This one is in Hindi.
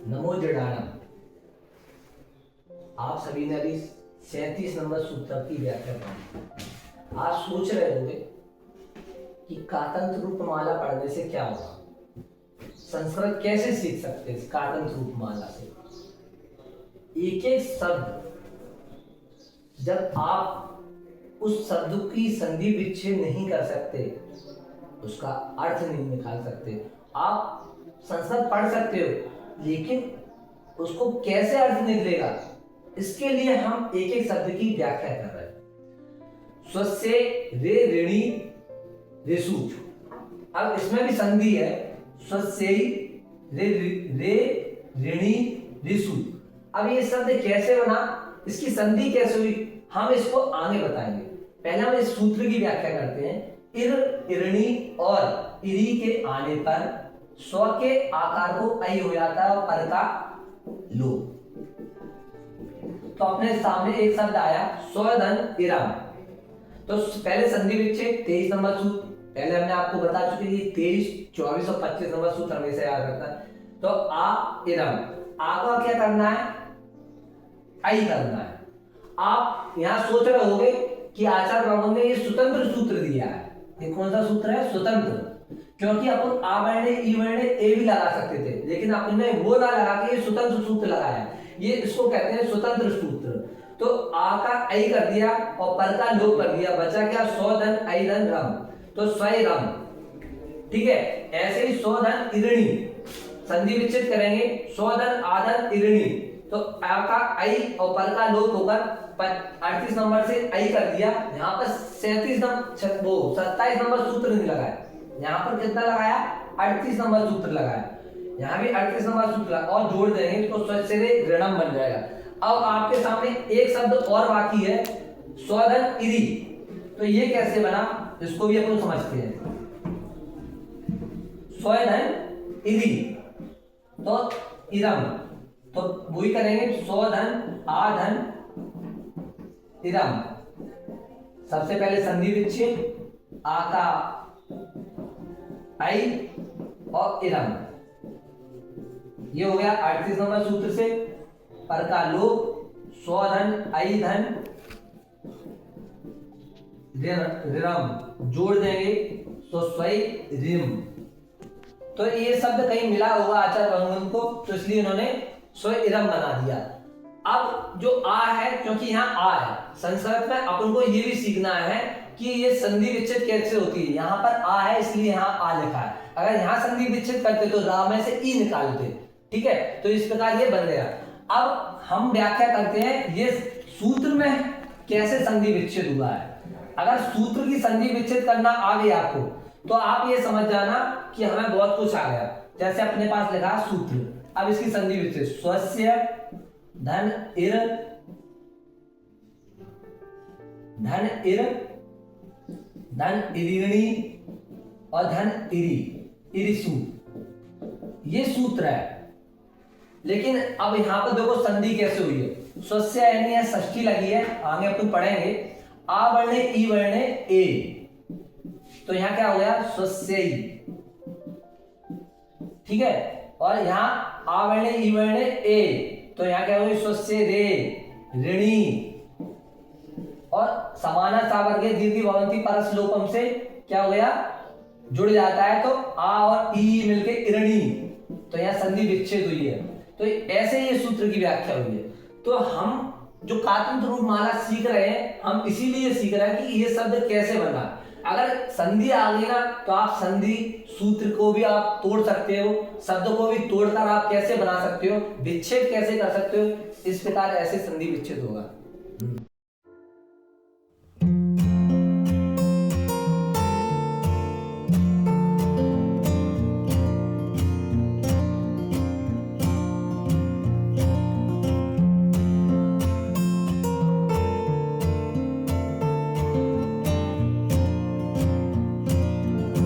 नमो जडाणम। आप सभी ने अभी 37 नंबर सूत्र की व्याख्या पढ़ी। आप सोच रहे होंगे कि कातंत्र रूपमाला पढ़ने से क्या होगा, संस्कृत कैसे सीख सकते हैं कातंत्र रूपमाला से। एक एक शब्द जब आप उस शब्द की संधि विच्छेद नहीं कर सकते, उसका अर्थ नहीं निकाल सकते। आप संस्कृत पढ़ सकते हो लेकिन उसको कैसे अर्थ निकलेगा, इसके लिए हम एक एक शब्द की व्याख्या कर रहे हैं। स्वस्य रे ऋणी ऋषु, अब इसमें भी संधि है। स्वस्य रे ऋणी ऋषु। अब ये शब्द कैसे बना, इसकी संधि कैसे हुई, हम इसको आगे बताएंगे। पहले हम इस सूत्र की व्याख्या करते हैं। इर इरणी और इरी के आने पर स्व के आकार को ऐ हो जाता है और पर का लो। तो अपने सामने एक शब्द आया स्वधन इरम। तो पहले संधि विच्छेद 23 नंबर सूत्र पहले हमने आपको बता चुके कि 23, 24 और 25 नंबर सूत्र हमेशा याद रखना है। तो आ इरम, आ का क्या करना है, ऐ करना है। आप यहां सोच रहे होंगे कि आचार्य ब्राह्मण ने ये स्वतंत्र सूत्र दिया है। ये कौन सा सूत्र है, स्वतंत्र, क्योंकि अपन आ वर्ण ई वर्ण ए भी लगा सकते थे, लेकिन आपने वो ना लगा के ये स्वतंत्र सूत्र लगाया। ये इसको कहते हैं स्वतंत्र सूत्र। तो आ का ऐ कर दिया और पर का लोप कर दिया, बचा क्या, स्वधन ऐ धन रम। तो स्वय रम, ठीक है। ऐसे ही स्वधन इरणी, संधि विच्छेद करेंगे, स्वधन आधन इरणी। तो आ का ऐ और पर का लोप होकर 38 नंबर से ऐ कर दिया। यहाँ पर 27 नंबर सूत्र नहीं लगाया, यहाँ पर कितना लगाया, 38 नंबर सूत्र लगाया। यहाँ भी 38 नंबर सूत्र और जोड़ देंगे तो स्वस्य ऋणम बन जाएगा। अब आपके सामने एक शब्द और बाकी है, स्वधन इरी। तो ये कैसे बना, इसको भी अपन समझते हैं। स्वधन इरी तो इरम, तो वही करेंगे, स्वधन आधन इरम। सबसे पहले संधि विच्छेद, आ का ऐ और इरम, ये हो गया 38 नंबर सूत्र से। पर का लोप, स्वधन ऐ धन ऋरम, जोड़ देंगे तो स्वय रिम। तो ये शब्द कहीं मिला होगा आचार्य ब्राह्मण को, तो इसलिए इन्होंने स्वय इरम बना दिया। अब जो आ है, क्योंकि यहाँ आ है, संस्कृत में अपन को ये भी सीखना है कि ये संधि विच्छेद कैसे होती है। यहाँ पर आ है इसलिए यहाँ आ लिखा है, अगर यहाँ संधि विच्छेद करते तो रा में से ई निकालते, ठीक है। तो इस प्रकार ये बन गया। अब हम व्याख्या करते हैं ये सूत्र में कैसे संधि विच्छेद हुआ है। अगर सूत्र की संधि विच्छेद करना आ गया आपको, तो आप ये समझ जाना कि हमें बहुत कुछ आ गया। जैसे अपने पास लिखा सूत्र, अब इसकी संधि विच्छेद, स्वस्य धन इर धन इर धन इरिणी और धन इरी इरिसु, ये सूत्र है। लेकिन अब यहां पर देखो संधि कैसे हुई है। स्वस्य यानी है षष्ठी लगी है, आगे अपन पढ़ेंगे। आ वर्णे ई वर्णे ए, तो यहां क्या हो गया, स्वस्य, ठीक है। और यहां आ वर्णे ई वर्णे ए, तो यहां क्या होगी, स्वस्य रे ऋणी। और समाना सावर्गे दीर्घी भवंती परस लोपम से क्या हो गया, जुड़ जाता है, तो आ और ई मिलके इरणी, तो यहां संधि विच्छेद हुई है। तो ऐसे ये सूत्र की व्याख्या हुई है। तो हम जो कातंत्र रूपमाला सीख रहे हैं, हम इसीलिए सीख रहे हैं कि ये शब्द कैसे बना। अगर संधि आ गई ना, तो आप संधि सूत्र को भी आप तोड़ सकते हो, शब्द को भी तोड़कर आप कैसे बना सकते हो, विच्छेद कैसे कर सकते हो। इस प्रकार ऐसे संधि विच्छेद होगा।